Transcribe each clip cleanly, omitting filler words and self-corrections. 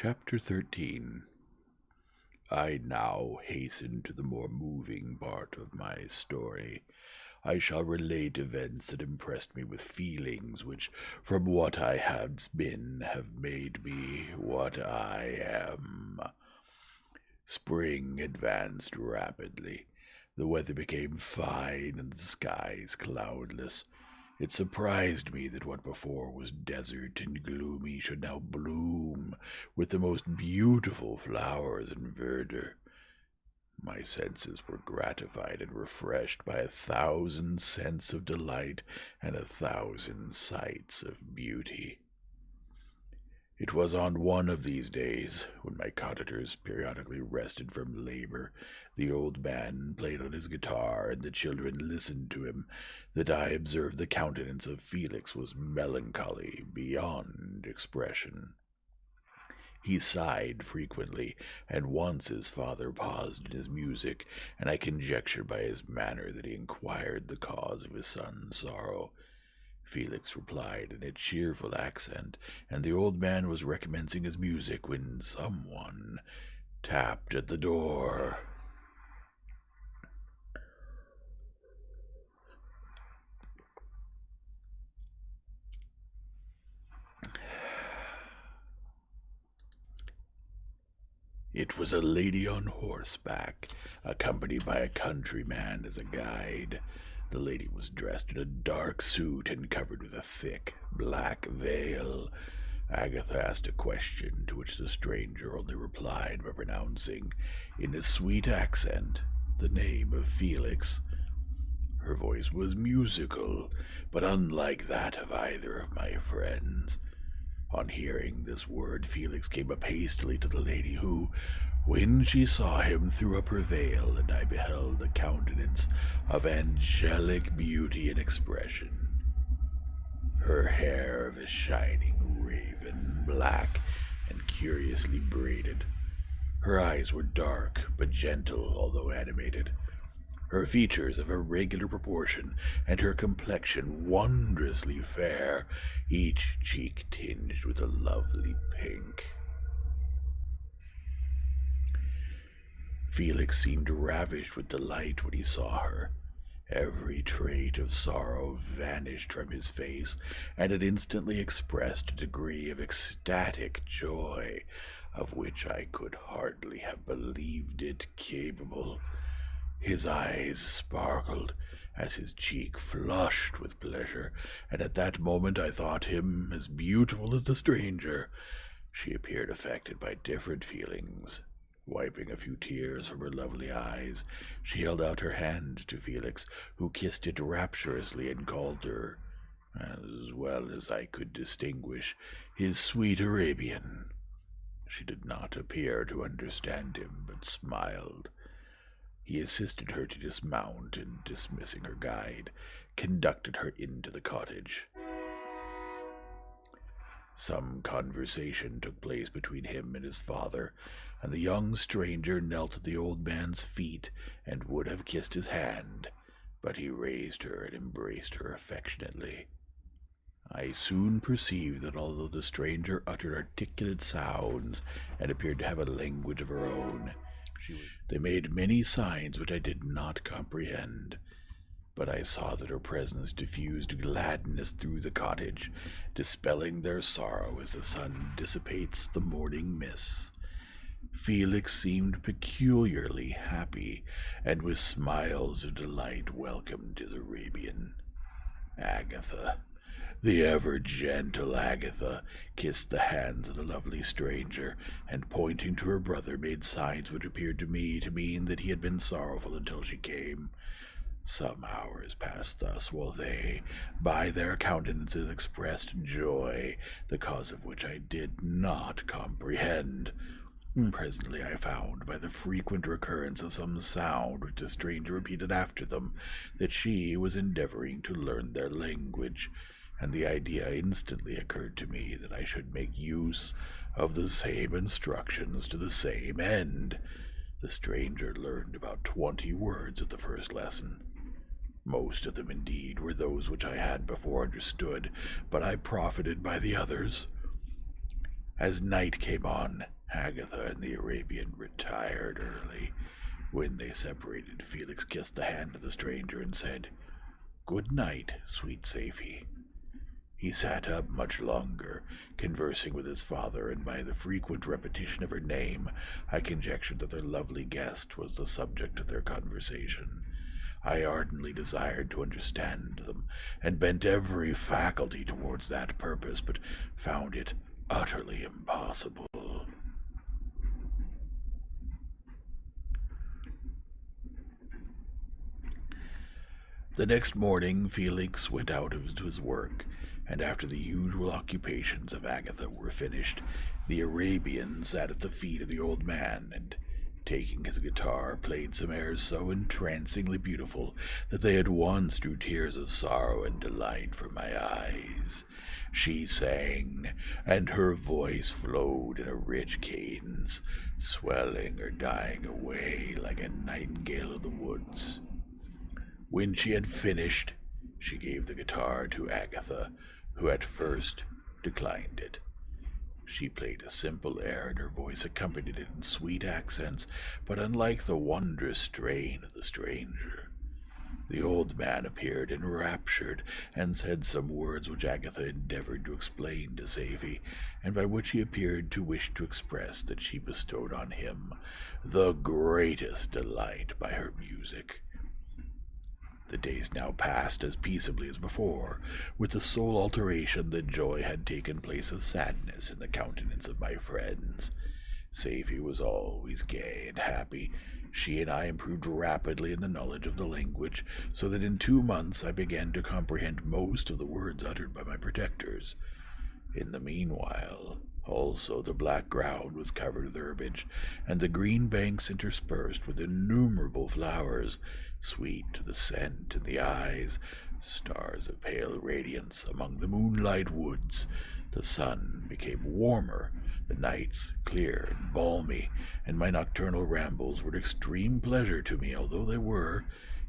Chapter 13. I now hasten to the more moving part of my story. I shall relate events that impressed me with feelings which, from what I have been, have made me what I am. Spring advanced rapidly. The weather became fine and the skies cloudless. It surprised me that what before was desert and gloomy should now bloom with the most beautiful flowers and verdure. My senses were gratified and refreshed by 1,000 scents of delight and 1,000 sights of beauty. It was on one of these days, when my cottagers periodically rested from labor, the old man played on his guitar, and the children listened to him, that I observed the countenance of Felix was melancholy beyond expression. He sighed frequently, and once his father paused in his music, and I conjectured by his manner that he inquired the cause of his son's sorrow. Felix replied in a cheerful accent, and the old man was recommencing his music when someone tapped at the door. It was a lady on horseback, accompanied by a countryman as a guide. The lady was dressed in a dark suit and covered with a thick, black veil. Agatha asked a question to which the stranger only replied by pronouncing, in a sweet accent, the name of Felix. Her voice was musical, but unlike that of either of my friends. On hearing this word, Felix came up hastily to the lady, who, when she saw him, threw up her veil, and I beheld a countenance of angelic beauty and expression. Her hair of a shining raven, black and curiously braided. Her eyes were dark but gentle, although animated. Her features of irregular proportion, and her complexion wondrously fair, each cheek tinged with a lovely pink. Felix seemed ravished with delight when he saw her. Every trait of sorrow vanished from his face, and it instantly expressed a degree of ecstatic joy, of which I could hardly have believed it capable. His eyes sparkled as his cheek flushed with pleasure, and at that moment I thought him as beautiful as the stranger. She appeared affected by different feelings. Wiping a few tears from her lovely eyes, she held out her hand to Felix, who kissed it rapturously and called her, as well as I could distinguish, his sweet Arabian. She did not appear to understand him, but smiled. He assisted her to dismount, and, dismissing her guide, conducted her into the cottage. Some conversation took place between him and his father, and the young stranger knelt at the old man's feet and would have kissed his hand, but he raised her and embraced her affectionately. I soon perceived that although the stranger uttered articulate sounds and appeared to have a language of her own, they made many signs which I did not comprehend, but I saw that her presence diffused gladness through the cottage, dispelling their sorrow as the sun dissipates the morning mists. Felix seemed peculiarly happy, and with smiles of delight welcomed his Arabian. Agatha, the ever-gentle Agatha, kissed the hands of the lovely stranger, and pointing to her brother made signs which appeared to me to mean that he had been sorrowful until she came. Some hours passed thus, while they, by their countenances, expressed joy, the cause of which I did not comprehend. Presently I found, by the frequent recurrence of some sound which the stranger repeated after them, that she was endeavoring to learn their language, and the idea instantly occurred to me that I should make use of the same instructions to the same end. The stranger learned about 20 words at the first lesson. Most of them, indeed, were those which I had before understood, but I profited by the others. As night came on, Agatha and the Arabian retired early. When they separated, Felix kissed the hand of the stranger and said, "Good night, sweet Safie." He sat up much longer, conversing with his father, and by the frequent repetition of her name, I conjectured that their lovely guest was the subject of their conversation. I ardently desired to understand them, and bent every faculty towards that purpose, but found it utterly impossible. The next morning, Felix went out to his work, and after the usual occupations of Agatha were finished, the Arabian sat at the feet of the old man, and, taking his guitar, played some airs so entrancingly beautiful that they at once drew tears of sorrow and delight from my eyes. She sang, and her voice flowed in a rich cadence, swelling or dying away like a nightingale of the woods. When she had finished, she gave the guitar to Agatha, who at first declined it. She played a simple air, and her voice accompanied it in sweet accents, but unlike the wondrous strain of the stranger. The old man appeared enraptured, and said some words which Agatha endeavored to explain to Safie, and by which he appeared to wish to express that she bestowed on him the greatest delight by her music. The days now passed as peaceably as before, with the sole alteration that joy had taken place of sadness in the countenance of my friends. Safie was always gay and happy. She and I improved rapidly in the knowledge of the language, so that in 2 months I began to comprehend most of the words uttered by my protectors. In the meanwhile, also, the black ground was covered with herbage, and the green banks interspersed with innumerable flowers, sweet to the scent and the eyes, stars of pale radiance among the moonlight woods. The sun became warmer, the nights clear and balmy, and my nocturnal rambles were an extreme pleasure to me, although they were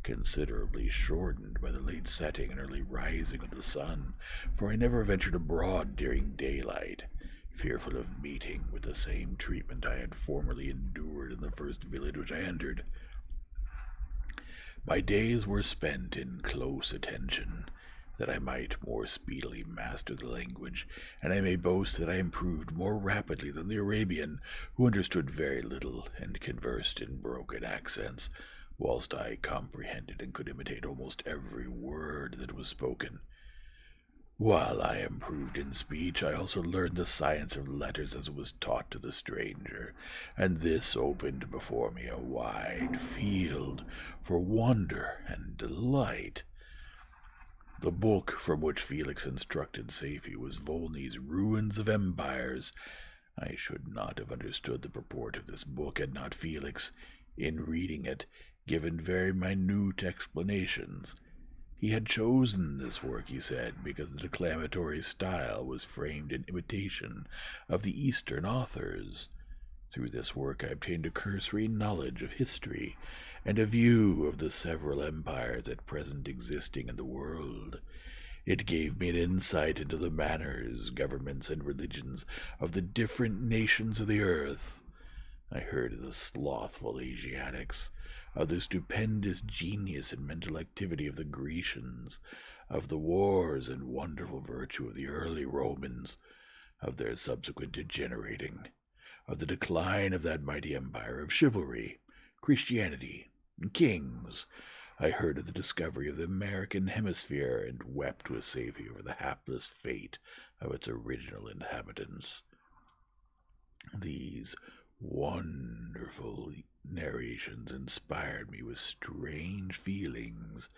considerably shortened by the late setting and early rising of the sun, for I never ventured abroad during daylight, fearful of meeting with the same treatment I had formerly endured in the first village which I entered. My days were spent in close attention, that I might more speedily master the language, and I may boast that I improved more rapidly than the Arabian, who understood very little and conversed in broken accents, whilst I comprehended and could imitate almost every word that was spoken. While I improved in speech, I also learned the science of letters as it was taught to the stranger, and this opened before me a wide field for wonder and delight. The book from which Felix instructed Safie was Volney's Ruins of Empires. I should not have understood the purport of this book had not Felix, in reading it, given very minute explanations. He had chosen this work, he said, because the declamatory style was framed in imitation of the Eastern authors. Through this work I obtained a cursory knowledge of history, and a view of the several empires at present existing in the world. It gave me an insight into the manners, governments, and religions of the different nations of the earth. I heard of the slothful Asiatics, of the stupendous genius and mental activity of the Grecians, of the wars and wonderful virtue of the early Romans, of their subsequent degenerating, of the decline of that mighty empire, of chivalry, Christianity, and kings. I heard of the discovery of the American hemisphere, and wept with Safie over the hapless fate of its original inhabitants. These wonderful narrations inspired me with strange feelings.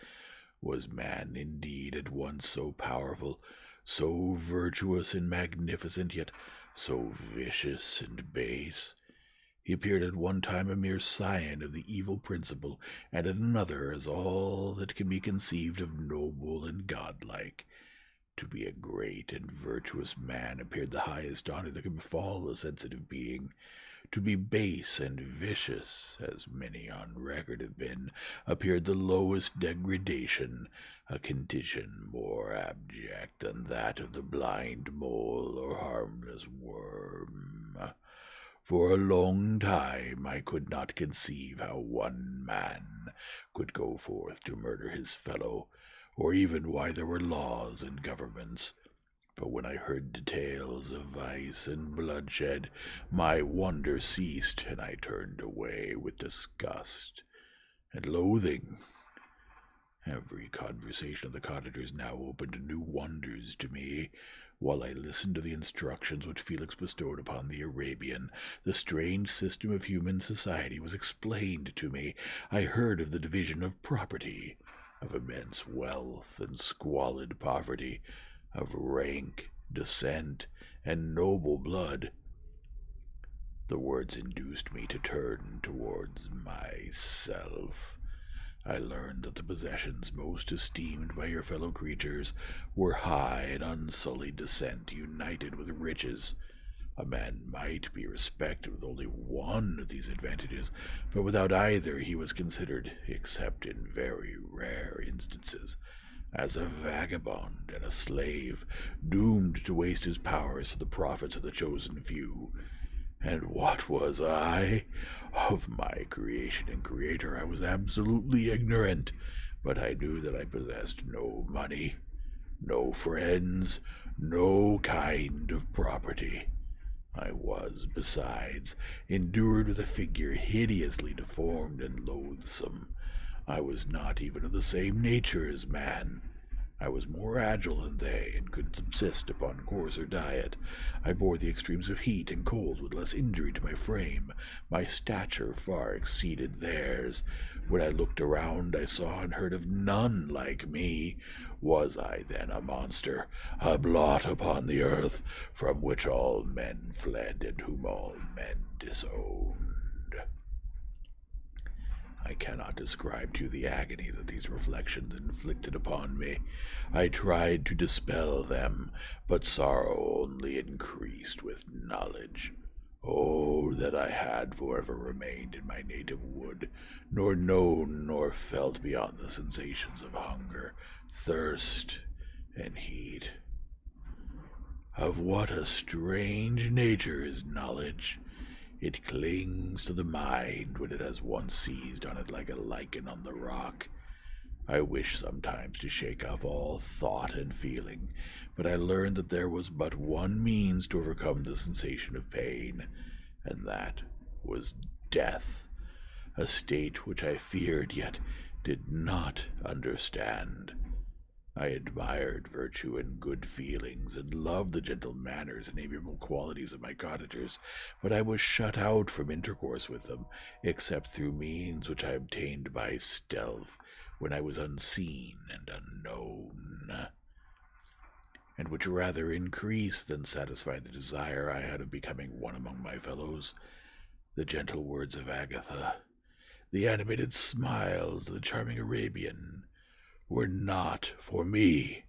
Was man indeed at once so powerful, so virtuous and magnificent, yet so vicious and base? He appeared at one time a mere scion of the evil principle, and at another as all that can be conceived of noble and godlike. To be a great and virtuous man appeared the highest honor that could befall a sensitive being. To be base and vicious, as many on record have been, appeared the lowest degradation, a condition more abject than that of the blind mole or harmless worm. For a long time I could not conceive how one man could go forth to murder his fellow, or even why there were laws and governments. But when I heard details of vice and bloodshed, my wonder ceased, and I turned away with disgust and loathing. Every conversation of the cottagers now opened new wonders to me. While I listened to the instructions which Felix bestowed upon the Arabian, the strange system of human society was explained to me. I heard of the division of property, of immense wealth and squalid poverty, of rank, descent, and noble blood. The words induced me to turn towards myself. I learned that the possessions most esteemed by your fellow creatures were high and unsullied descent united with riches. A man might be respected with only one of these advantages, but without either he was considered, except in very rare instances, as a vagabond and a slave, doomed to waste his powers for the profits of the chosen few. And what was I? Of my creation and creator I was absolutely ignorant, but I knew that I possessed no money, no friends, no kind of property. I was, besides, endued with a figure hideously deformed and loathsome. I was not even of the same nature as man. I was more agile than they, and could subsist upon coarser diet. I bore the extremes of heat and cold with less injury to my frame. My stature far exceeded theirs. When I looked around, I saw and heard of none like me. Was I then a monster, a blot upon the earth, from which all men fled and whom all men disowned? I cannot describe to you the agony that these reflections inflicted upon me. I tried to dispel them, but sorrow only increased with knowledge. Oh, that I had forever remained in my native wood, nor known nor felt beyond the sensations of hunger, thirst, and heat. Of what a strange nature is knowledge! It clings to the mind when it has once seized on it like a lichen on the rock. I wish sometimes to shake off all thought and feeling, but I learned that there was but one means to overcome the sensation of pain, and that was death, a state which I feared yet did not understand. I admired virtue and good feelings, and loved the gentle manners and amiable qualities of my cottagers, but I was shut out from intercourse with them, except through means which I obtained by stealth, when I was unseen and unknown, and which rather increased than satisfied the desire I had of becoming one among my fellows. The gentle words of Agatha, the animated smiles of the charming Arabian, were not for me.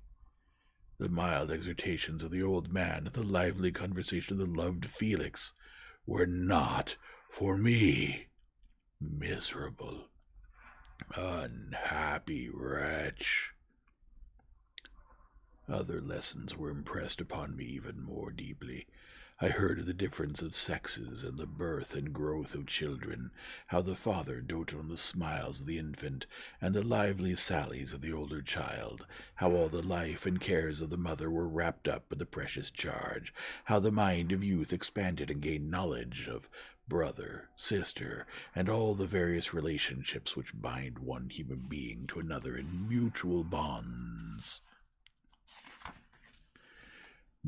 The mild exhortations of the old man and the lively conversation of the loved Felix were not for me. Miserable, unhappy wretch! Other lessons were impressed upon me even more deeply. I heard of the difference of sexes and the birth and growth of children, how the father doted on the smiles of the infant and the lively sallies of the older child, how all the life and cares of the mother were wrapped up in the precious charge, how the mind of youth expanded and gained knowledge of brother, sister, and all the various relationships which bind one human being to another in mutual bonds.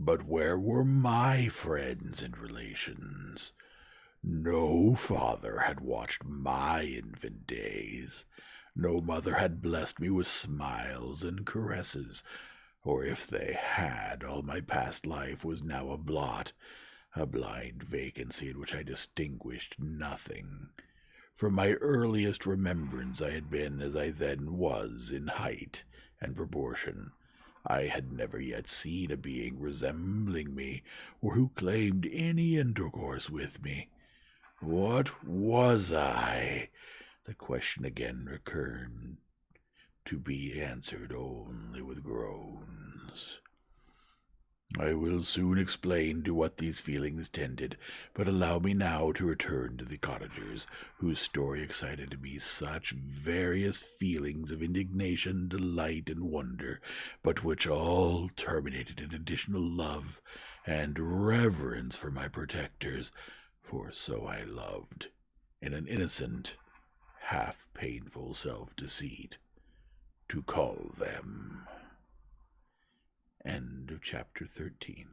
But where were my friends and relations? No father had watched my infant days. No mother had blessed me with smiles and caresses, or if they had, all my past life was now a blot, a blind vacancy in which I distinguished nothing. From my earliest remembrance I had been as I then was in height and proportion. I had never yet seen a being resembling me, or who claimed any intercourse with me. What was I? The question again recurred, to be answered only with groans. I will soon explain to what these feelings tended, but allow me now to return to the cottagers, whose story excited in me such various feelings of indignation, delight, and wonder, but which all terminated in additional love and reverence for my protectors, for so I loved, in an innocent, half painful self-deceit, to call them. End of chapter 13.